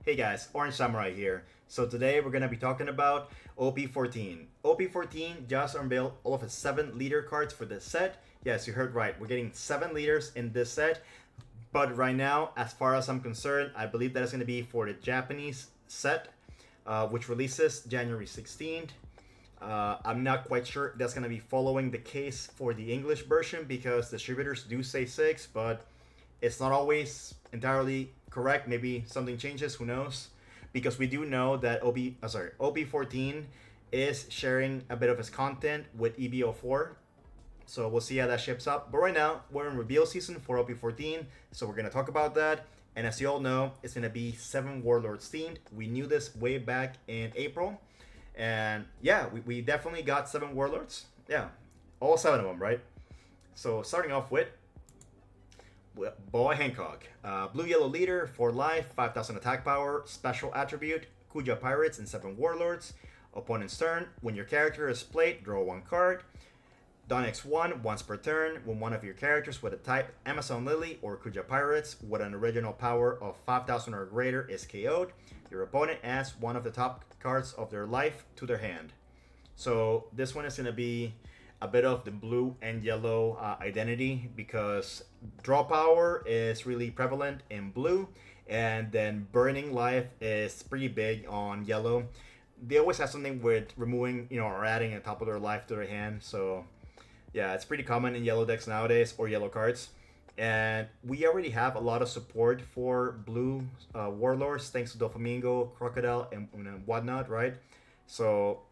Hey guys, Orange Samurai here. So today we're gonna be talking about OP14. OP14 just unveiled all of its 7 leader cards for this set. Yes, you heard right. We're getting 7 leaders in this set. But right now, as far as I'm concerned, I believe that is gonna be for the Japanese set, which releases January 16th. I'm not quite sure that's gonna be following the case for the English version because distributors do say 6, but it's not always entirely correct. Maybe something changes. Who knows? Because we do know that OP14 is sharing a bit of its content with EBO4. So we'll see how that ships up. But right now, we're in reveal season for OP14, so we're gonna talk about that. And as you all know, it's gonna be Seven Warlords themed. We knew this way back in April, and yeah, we definitely got 7 Warlords. Yeah, all 7 of them, right? So starting off with Boa Hancock, blue yellow leader, 4 life, 5,000 attack power, special attribute, Kuja Pirates and 7 Warlords. Opponent's turn, when your character is played, draw 1 card. Don X1 once per turn, when one of your characters with a type Amazon Lily or Kuja Pirates with an original power of 5,000 or greater is KO'd, your opponent adds one of the top cards of their life to their hand. So this one is going to be a bit of the blue and yellow identity because draw power is really prevalent in blue, and then burning life is pretty big on yellow. They always have something with removing, or adding a top of their life to their hand. So yeah, it's pretty common in yellow decks nowadays, or yellow cards. And we already have a lot of support for blue warlords thanks to Doflamingo, Crocodile, and whatnot, right? So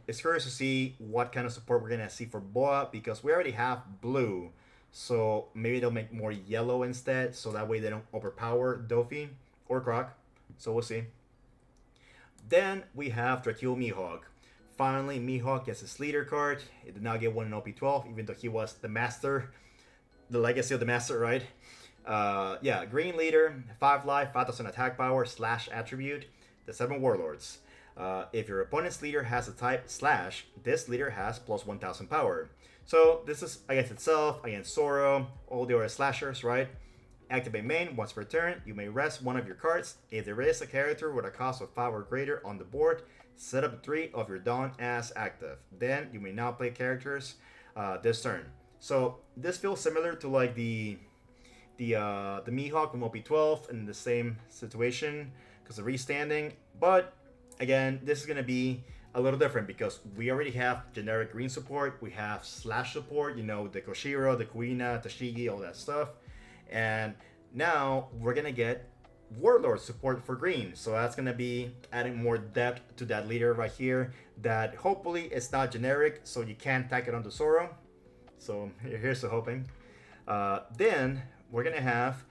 it's curious to see what kind of support we're gonna see for Boa because we already have blue, so maybe they'll make more yellow instead, so that way they don't overpower Dofi or Croc. So we'll see. Then we have Dracul Mihawk. Finally, Mihawk gets his leader card. It did not get one in OP12, even though he was the master, the legacy of the master, right? Yeah, green leader, 5 life, 5,000 attack power / attribute. The 7 Warlords. If your opponent's leader has a type /, this leader has plus 1,000 power. So this is against itself, against Zoro, all the other slashers, right? Activate main once per turn. You may rest one of your cards. If there is a character with a cost of 5 or greater on the board, set up 3 of your Dawn as active. Then you may not play characters this turn. So this feels similar to like the Mihawk from OP12 in the same situation because of restanding, but again, this is going to be a little different because we already have generic green support. We have slash support, the Koshiro, the Kuina, Tashigi, all that stuff. And now we're going to get Warlord support for green. So that's going to be adding more depth to that leader right here that hopefully is not generic, so you can't tack it onto Zoro. So here's the hoping. Then we're going to have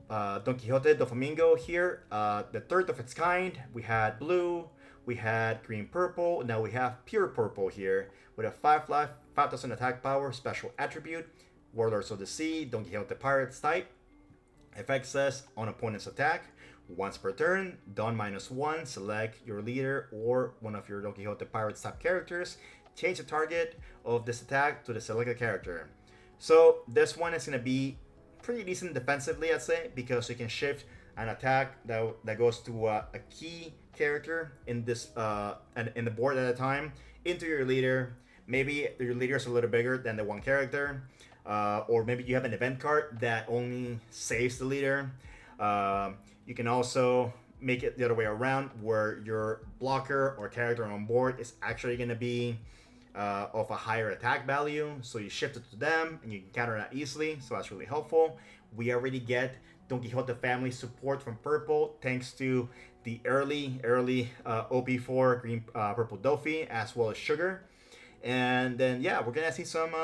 Don Quixote Doflamingo here, the third of its kind. We had blue, we had green purple, now we have pure purple here with a 5 life, 5,000 attack power, special attribute, Warlords of the Sea, Don Quixote Pirates type. Effect says on opponent's attack, once per turn, Don -1, select your leader or one of your Don Quixote Pirates type characters, change the target of this attack to the selected character. So this one is going to be pretty decent defensively, I'd say, because you can shift an attack that goes to a key character in this in the board at a time into your leader. Maybe your leader is a little bigger than the one character, or maybe you have an event card that only saves the leader. You can also make it the other way around, where your blocker or character on board is actually going to be of a higher attack value, so you shift it to them and you can counter that easily, so that's really helpful. We already get Don Quixote family support from purple thanks to the early OP4 green purple Dofi as well as Sugar. And then yeah, we're gonna see some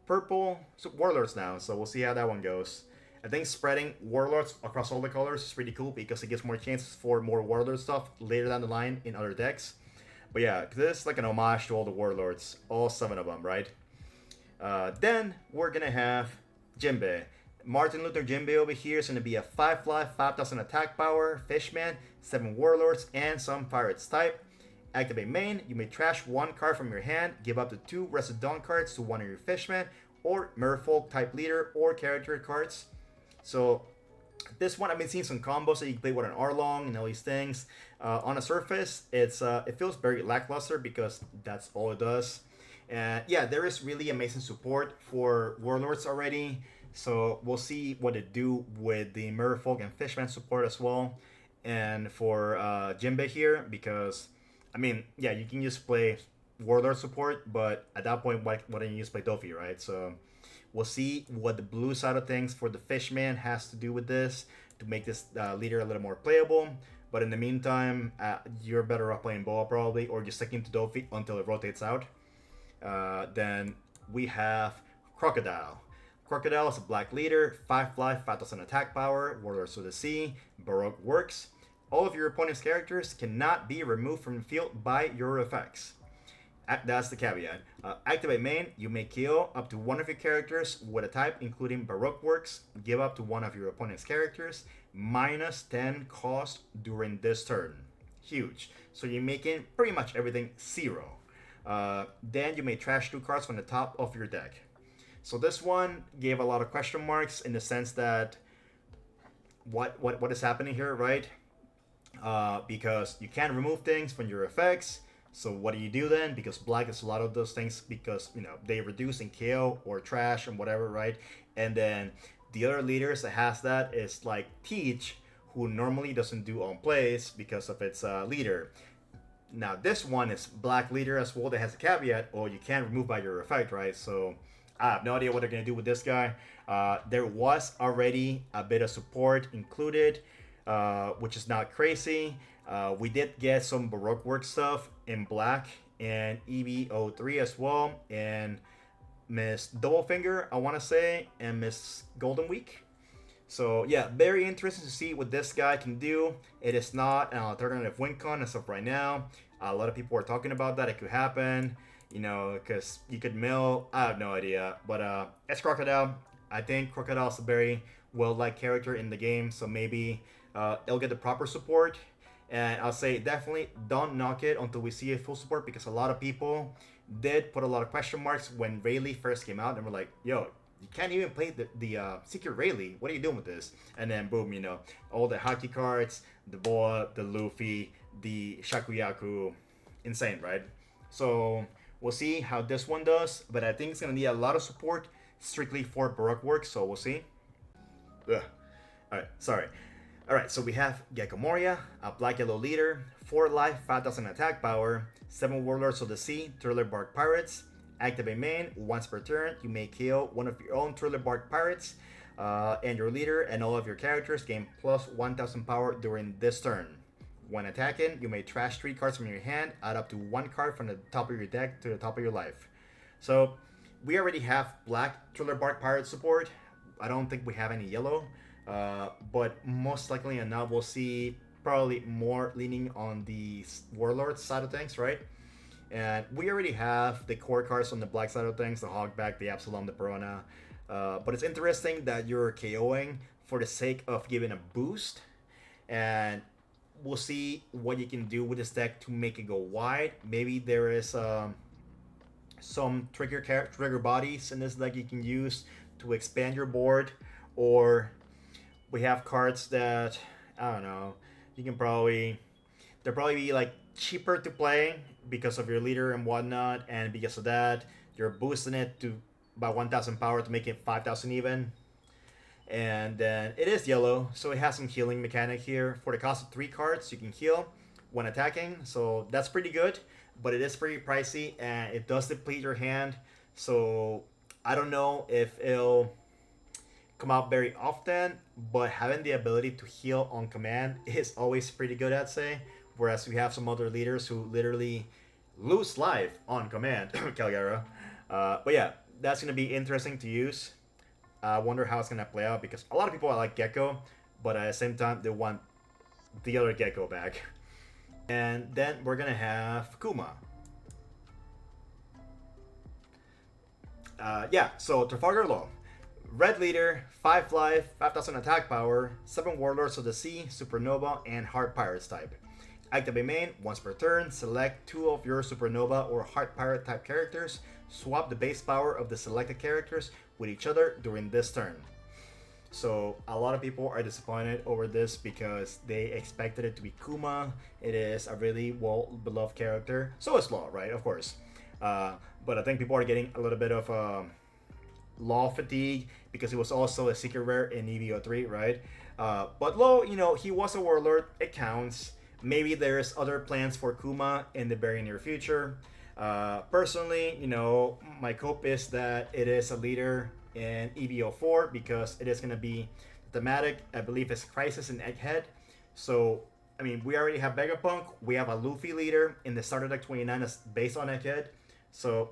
purple Warlords now, so we'll see how that one goes. I think spreading Warlords across all the colors is pretty cool because it gives more chances for more Warlord stuff later down the line in other decks. But yeah, this is like an homage to all the Warlords, all 7 of them, right? Then we're gonna have Jinbe. Martin Luther Jinbe over here is gonna be a 5 life, 5,000 attack power, Fishman, 7 Warlords, and some Pirates type. Activate main, you may trash 1 card from your hand, give up to 2 Rested Dawn cards to one of your Fishman or Merfolk type leader or character cards. So This one, I've been seeing some combos that you can play with an Arlong and all these things. On the surface, it feels very lackluster because that's all it does. And yeah, there is really amazing support for Warlords already. So we'll see what it do with the Merfolk and Fishman support as well. And for Jinbe here, because I mean, yeah, you can just play Warlord support, but at that point, why don't you just play Dofi, right? So we'll see what the blue side of things for the Fishman has to do with this to make this leader a little more playable. But in the meantime, you're better off playing Boa probably, or just sticking to Dofi until it rotates out. Then we have Crocodile. Crocodile is a black leader, 5 life, 5,000 attack power, Warlords of the Sea, Baroque works. All of your opponent's characters cannot be removed from the field by your effects. That's the caveat. Activate main, you may kill up to one of your characters with a type including Baroque works. Give up to one of your opponent's characters minus 10 cost during this turn. Huge. So you're making pretty much everything 0. Then you may trash 2 cards from the top of your deck. So this one gave a lot of question marks in the sense that what is happening here, right? Because you can't remove things from your effects. So what do you do then? Because black is a lot of those things because, you know, they reduce and kill or trash and whatever, right? And then the other leaders that has that is like Teach, who normally doesn't do on plays because of its leader. Now this one is black leader as well that has a caveat, or you can't remove by your effect, right? So I have no idea what they're going to do with this guy. There was already a bit of support included, which is not crazy. We did get some Baroque work stuff in black and EV03 as well, and Miss Doublefinger, I want to say, and Miss Golden Week. So yeah, very interesting to see what this guy can do. It is not an alternative win con as of right now. A lot of people are talking about that. It could happen, you know, because you could mill. I have no idea, but it's Crocodile. I think Crocodile's a very well-liked character in the game, so maybe it'll get the proper support. And I'll say definitely don't knock it until we see a full support, because a lot of people did put a lot of question marks when Rayleigh first came out and were like, yo, you can't even play the Secret Rayleigh. What are you doing with this? And then boom, you know, all the hockey cards, the Boa, the Luffy, the Shakuyaku. Insane, right? So we'll see how this one does, but I think it's going to need a lot of support strictly for Baroque work, so we'll see. Ugh. Alright, sorry. Alright, so we have Gecko Moria, a black-yellow leader, 4 life, 5,000 attack power, 7 Warlords of the Sea, Thriller Bark Pirates. Activate main, once per turn, you may kill one of your own Thriller Bark Pirates, and your leader and all of your characters gain plus 1,000 power during this turn. When attacking, you may trash 3 cards from your hand, add up to 1 card from the top of your deck to the top of your life. So, we already have black Thriller Bark Pirate support. I don't think we have any yellow. But most likely enough, we'll see probably more leaning on the Warlord side of things, right? And we already have the core cards on the black side of things, the Hogback, the Absalom, the Perona. But it's interesting that you're KOing for the sake of giving a boost. And we'll see what you can do with this deck to make it go wide. Maybe there is some trigger bodies in this deck you can use to expand your board, or we have cards that, I don't know, you can they'll probably be like cheaper to play because of your leader and whatnot, and because of that, you're boosting it to about 1,000 power to make it 5,000 even. And then it is yellow, so it has some healing mechanic here. For the cost of 3 cards, you can heal when attacking, so that's pretty good, but it is pretty pricey, and it does deplete your hand, so I don't know if it'll come out very often, but having the ability to heal on command is always pretty good, I'd say. Whereas we have some other leaders who literally lose life on command, Calgara. But yeah, that's going to be interesting to use. I wonder how it's going to play out, because a lot of people like Gecko, but at the same time, they want the other Gecko back. And then we're going to have Kuma. Yeah, so Trafalgar Law. Red leader, 5 life, 5,000 attack power, 7 Warlords of the Sea, Supernova, and Heart Pirates type. Activate main, once per turn, select 2 of your Supernova or Heart Pirate type characters, swap the base power of the selected characters with each other during this turn. So a lot of people are disappointed over this because they expected it to be Kuma. It is a really well beloved character. So is Law, right? Of course. Uh, but I think people are getting a little bit of Law fatigue because it was also a secret rare in EVO3, right? But Law, he was a warlord. It counts. Maybe there's other plans for Kuma in the very near future. Personally, my hope is that it is a leader in EVO4 because it is going to be thematic. I believe it's Crisis and Egghead. So, I mean, we already have Vegapunk. We have a Luffy leader in the starter deck 29 that's based on Egghead. So,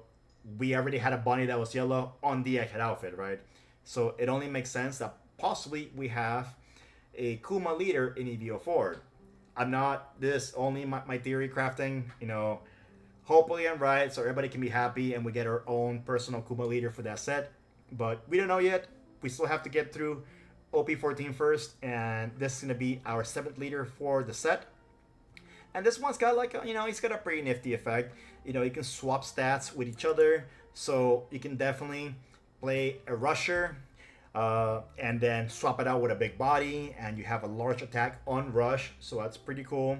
we already had a bunny that was yellow on the Egghead outfit, right? So, it only makes sense that possibly we have a Kuma leader in EVO4. I'm not this only my theory crafting, hopefully I'm right so everybody can be happy and we get our own personal Kuma leader for that set. But we don't know yet. We still have to get through OP14 first, and this is going to be our 7th leader for the set. And this one's got like, he's got a pretty nifty effect. You can swap stats with each other, so you can definitely play a rusher and then swap it out with a big body, and you have a large attack on rush, so that's pretty cool.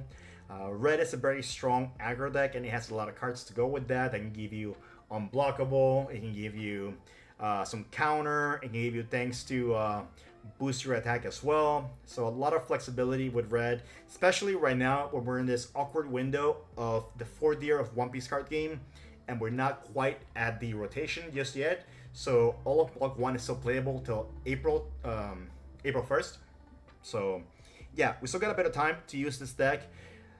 Red is a very strong aggro deck, and it has a lot of cards to go with that. That can give you unblockable, it can give you some counter, it can give you things to boost your attack as well. So a lot of flexibility with red, especially right now when we're in this awkward window of the 4th year of One Piece card game, and we're not quite at the rotation just yet. So all of Block 1 is still playable till April 1st. So yeah, we still got a bit of time to use this deck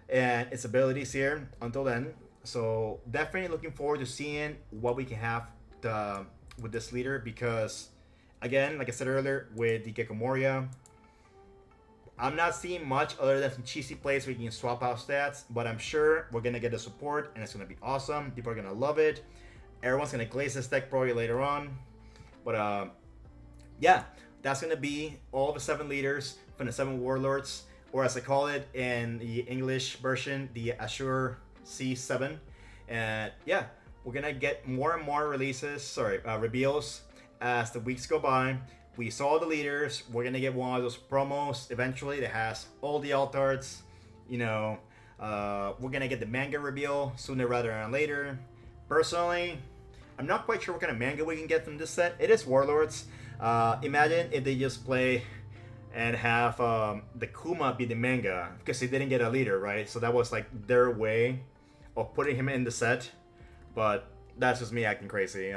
and its abilities here until then. So definitely looking forward to seeing what we can have with this leader, because again, like I said earlier, with the Gecko Moria, I'm not seeing much other than some cheesy plays where you can swap out stats, but I'm sure we're gonna get the support and it's gonna be awesome. People are gonna love it. Everyone's gonna glaze this deck probably later on. But yeah, that's gonna be all the 7 leaders from the 7 Warlords, or as I call it in the English version, the Azure C7. And yeah, we're gonna get more and more reveals as the weeks go by. We saw the leaders. We're gonna get one of those promos eventually that has all the alt arts. We're gonna get the manga reveal sooner rather than later. Personally, I'm not quite sure what kind of manga we can get from this set. It is Warlords. Imagine if they just play and have the Kuma be the manga, because they didn't get a leader, right? So that was like their way of putting him in the set. But that's just me acting crazy.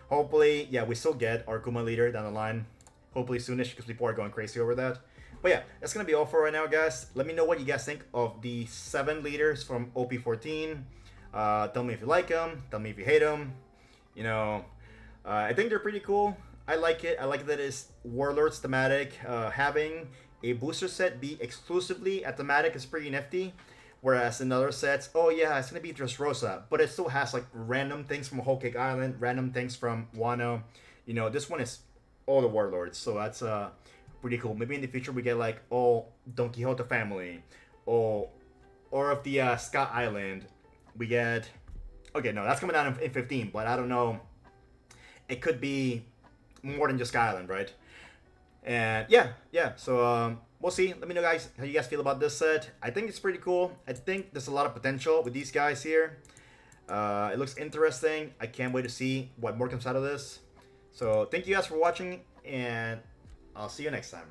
Hopefully, yeah, we still get our Kuma leader down the line. Hopefully soonish, because people are going crazy over that. But yeah, that's going to be all for right now, guys. Let me know what you guys think of the 7 leaders from OP14. Tell me if you like them. Tell me if you hate them. I think they're pretty cool. I like it. I like that it's Warlords thematic. Having a booster set be exclusively a thematic is pretty nifty. Whereas in other sets, oh yeah, it's going to be Dressrosa, but it still has like random things from Whole Cake Island, random things from Wano. This one is all the Warlords, so that's pretty cool. Maybe in the future we get like Don Quixote family, or of the Ska Island. We get, okay, no, that's coming out in 15, but I don't know. It could be more than just Ska Island, right? And yeah. So we'll see. Let me know, guys, how you guys feel about this set. I think it's pretty cool. I think there's a lot of potential with these guys here. It looks interesting. I can't wait to see what more comes out of this. So thank you guys for watching, and I'll see you next time.